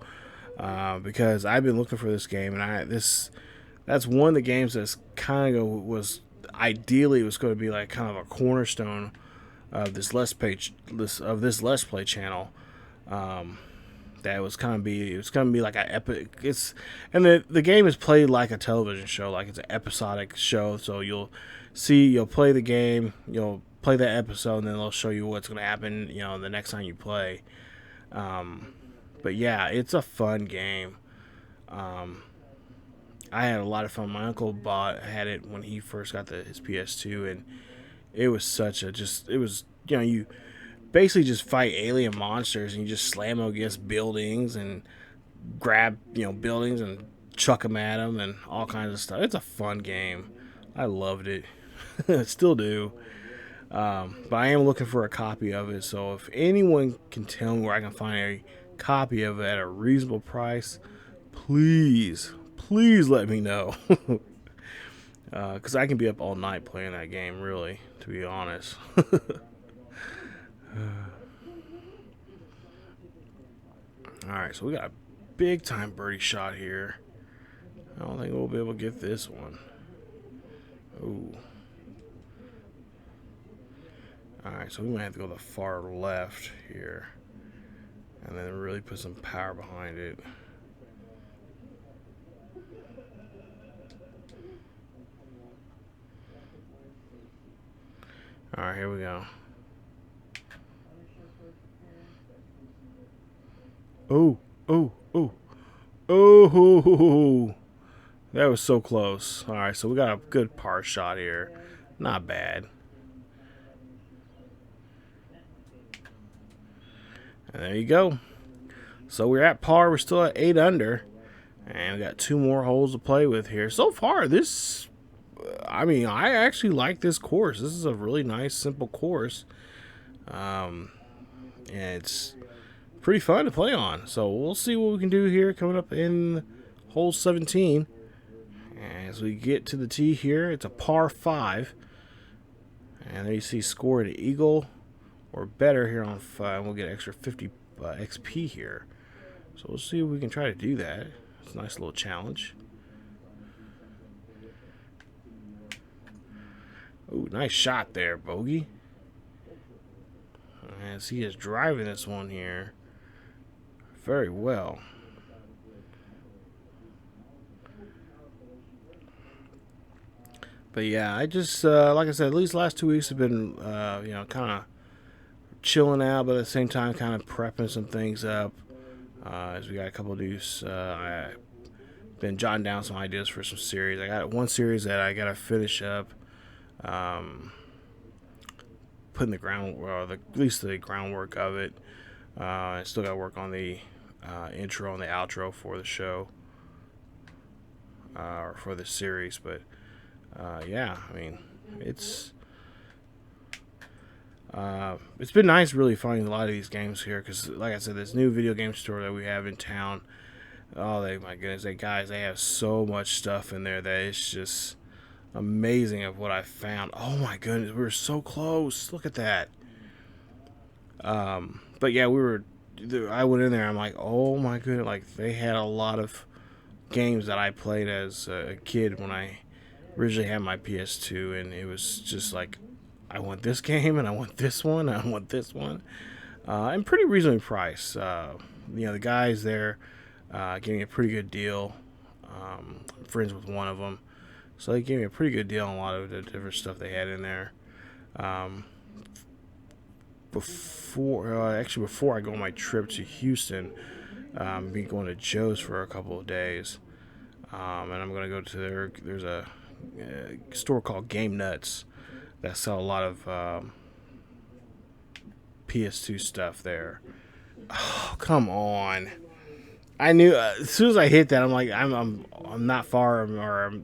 because I've been looking for this game, and that's one of the games that's kind of was ideally was going to be like kind of a cornerstone of this Let's Play channel. That was kind of be like an epic. The game is played like a television show, like it's an episodic show. So you'll play the game, you'll play that episode, and then they'll show you what's going to happen, the next time you play. But yeah, it's a fun game. I had a lot of fun. My uncle had it when he first got his PS2, and it was you basically just fight alien monsters, and you just slam them against buildings and grab, buildings and chuck them at them and all kinds of stuff. It's a fun game. I loved it. I still do. But I am looking for a copy of it, so if anyone can tell me where I can find a copy of it at a reasonable price, please let me know. Because I can be up all night playing that game, really, to be honest. Alright, so we got a big time birdie shot here. I don't think we'll be able to get this one. Ooh. Alright, so we might have to go to the far left here, and then really put some power behind it. Alright, here we go. Oh, that was so close. Alright, so we got a good par shot here. Not bad. And there you go. So we're at par. We're still at 8 under. And we got 2 more holes to play with here. So far, I actually like this course. This is a really nice, simple course. And it's pretty fun to play on. So we'll see what we can do here coming up in hole 17. As we get to the tee here, it's a par 5. And there you see score an eagle or better here on 5. We'll get extra 50 XP here. So we'll see if we can try to do that. It's a nice little challenge. Ooh, nice shot there, Bogey. As he is driving this one here very well. But yeah, I just, like I said, at least the last 2 weeks have been, kind of chilling out, but at the same time kind of prepping some things up. As we got a couple of news, I've been jotting down some ideas for some series. I got one series that I got to finish up. Putting the at least the groundwork of it. I still got to work on the intro and the outro for the show, or for the series. But yeah, I mean, it's been nice really finding a lot of these games here, because like I said, this new video game store that we have in town, my goodness, they have so much stuff in there that it's just amazing of what I found. Oh my goodness, we were so close. Look at that. But yeah, I went in there. I'm like, oh my goodness, like they had a lot of games that I played as a kid when I originally had my PS2, and it was just like, I want this game, and I want this one, and I want this one, and pretty reasonably priced. The guys there gave me a pretty good deal. I'm friends with one of them, so they gave me a pretty good deal on a lot of the different stuff they had in there. Before I go on my trip to Houston, be going to Joe's for a couple of days, and I'm gonna go to there's a store called Game Nuts that sell a lot of PS2 stuff there. Oh, come on! I knew as soon as I hit that, I'm like, I'm not far, or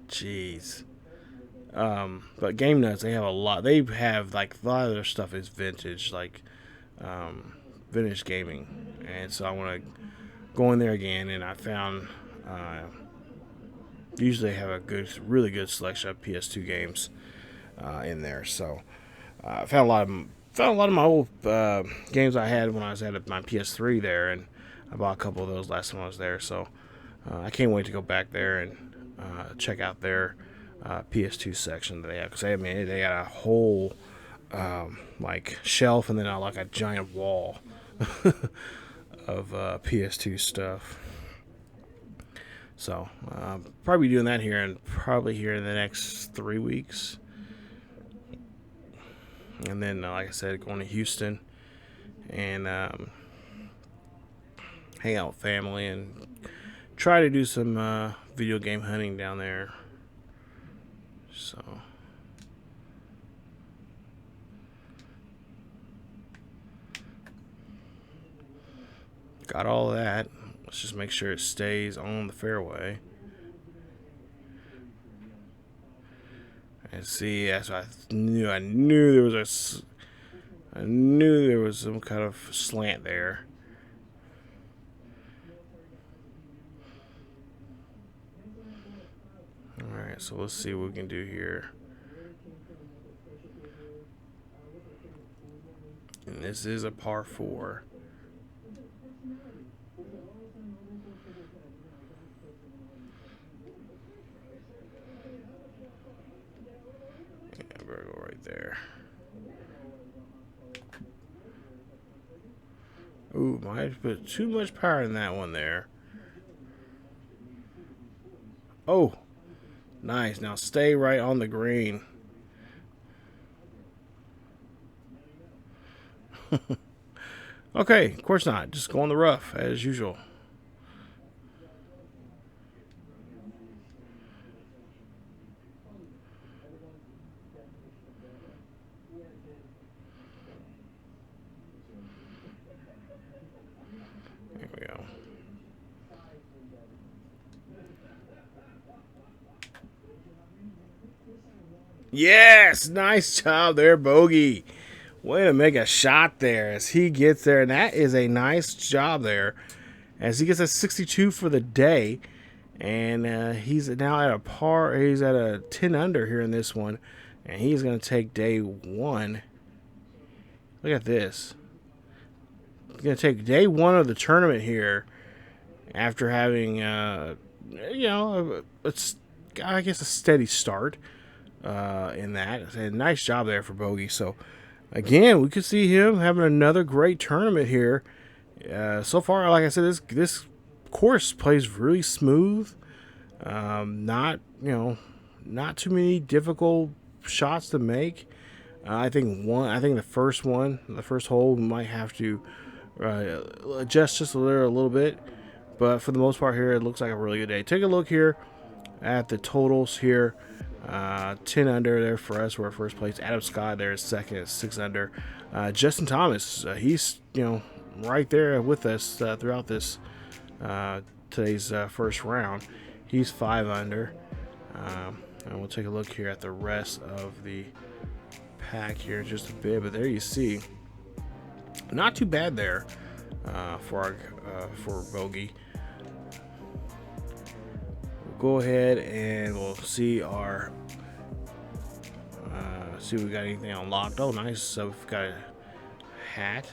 jeez. But Game Nuts, they have a lot. They have like a lot of their stuff is vintage, like vintage gaming, and so I want to go in there again. And I found usually they have a really good selection of PS2 games in there. So I found a lot of my old games I had when I was at my PS3 there, and I bought a couple of those last time I was there. So I can't wait to go back there and check out their PS2 section that they have, because they got a whole like shelf, and then like a giant wall of PS2 stuff. So probably doing that here in the next 3 weeks, and then like I said, going to Houston and hang out with family and try to do some video game hunting down there. So got all of that. Let's just make sure it stays on the fairway. And see, as I knew there was some kind of slant there. Alright, so let's see what we can do here. And this is a par 4. Yeah, I better go right there. Ooh, might have put too much power in that one there. Oh, nice. Now stay right on the green. Okay, of course not. Just go on the rough as usual. There we go. Yes, nice job there, Bogey. Way to make a shot there as he gets there, and that is a nice job there as he gets a 62 for the day, and he's now at a par. He's at a 10 under here in this one, and he's going to take day 1. Look at this. He's going to take day 1 of the tournament here after having, I guess a steady start in that. And nice job there for Bogey. So again, we could see him having another great tournament here. So far, like I said, this course plays really smooth. Not too many difficult shots to make. I think the first hole, we might have to adjust just a little bit. But for the most part here, it looks like a really good day. Take a look here at the totals here. 10 under there for us. We're first place. Adam Scott there is second at 6 under. Justin Thomas, he's right there with us throughout this today's first round. He's 5 under. And we'll take a look here at the rest of the pack here in just a bit. But there you see, not too bad there for Bogey. go ahead and we'll see our see if we got anything unlocked. Oh, nice. So we've got a hat.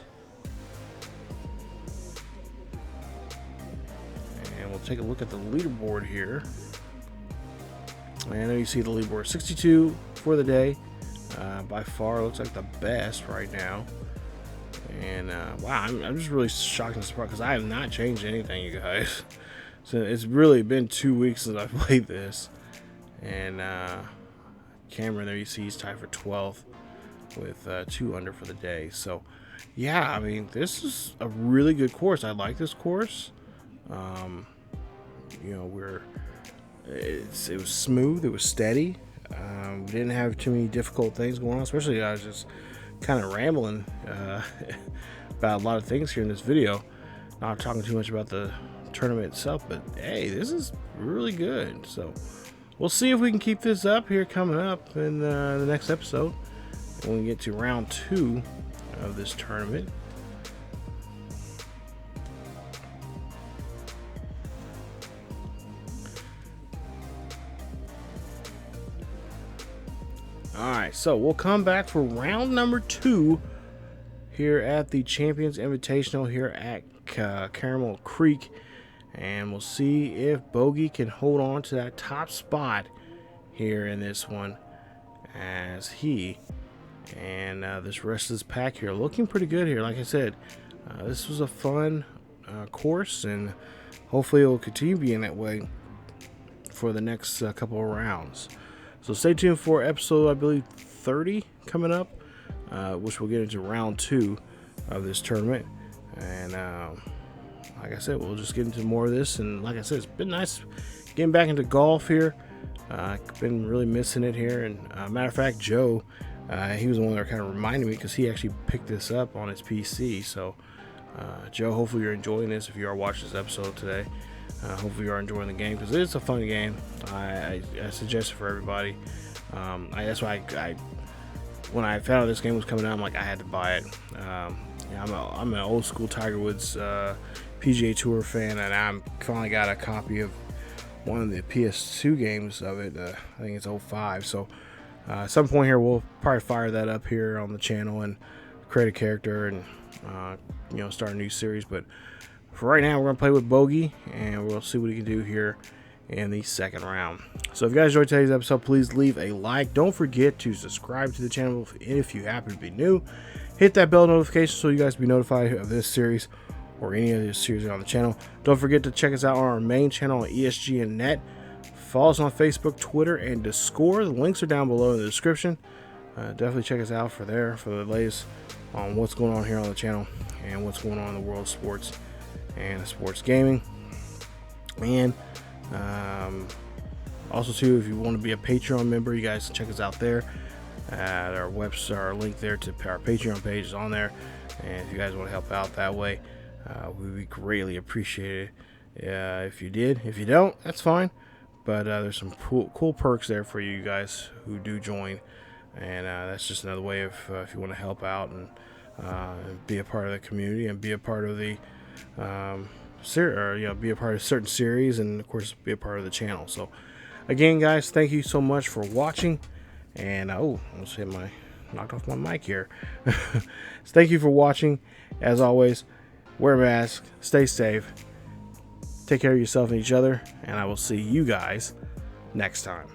And we'll take a look at the leaderboard here. And there you see the leaderboard, 62 for the day. By far looks like the best right now. And wow, I'm just really shocked and surprised because I have not changed anything, you guys. So it's really been 2 weeks since I played this. And Cameron, there you see he's tied for 12th with 2 under for the day. So yeah, I mean, this is a really good course. I like this course. You know, it was smooth, it was steady. We didn't have too many difficult things going on, especially I was just kind of rambling about a lot of things here in this video, not talking too much about the tournament itself, but hey, this is really good. So we'll see if we can keep this up here coming up in the next episode when we get to round 2 of this tournament. Alright, so we'll come back for round number 2 here at the Champions Invitational here at Caramel Creek. And we'll see if Bogey can hold on to that top spot here in this one, as he and this rest of this pack here looking pretty good here. Like I said, this was a fun course, and hopefully it will continue being that way for the next couple of rounds. So stay tuned for episode, I believe, 30 coming up, which we'll get into round 2 of this tournament. And like I said, we'll just get into more of this. And like I said, it's been nice getting back into golf here. Been really missing it here. And matter of fact, Joe, he was the one that kind of reminded me, because he actually picked this up on his PC. So Joe, hopefully you're enjoying this. If you are watching this episode today, hopefully you are enjoying the game, because it's a fun game. I suggest it for everybody. That's why when I found out this game was coming out, I'm like, I had to buy it. I'm an old school Tiger Woods PGA Tour fan, and I finally got a copy of one of the PS2 games of it. I think it's 05. So at some point here, we'll probably fire that up here on the channel and create a character and start a new series. But for right now, we're gonna play with Bogey, and we'll see what he can do here in the second round. So if you guys enjoyed today's episode, please leave a like. Don't forget to subscribe to the channel if you happen to be new. Hit that bell notification so you guys be notified of this series or any of the series on the channel. Don't forget to check us out on our main channel on ESGNet. Follow us on Facebook, Twitter, and Discord. The links are down below in the description. Definitely check us out for the latest on what's going on here on the channel and what's going on in the world of sports and sports gaming. And also too, if you want to be a Patreon member, you guys can check us out there. Our website, our link there to our Patreon page is on there, and if you guys want to help out that way, we would greatly appreciate it if you did. If you don't, that's fine, but there's some cool perks there for you guys who do join, and that's just another way of if you want to help out and be a part of the community and be a part of the be a part of certain series, and of course be a part of the channel. So again, guys, thank you so much for watching. And almost knocked off my mic here. So thank you for watching. As always, wear a mask, stay safe, take care of yourself and each other, and I will see you guys next time.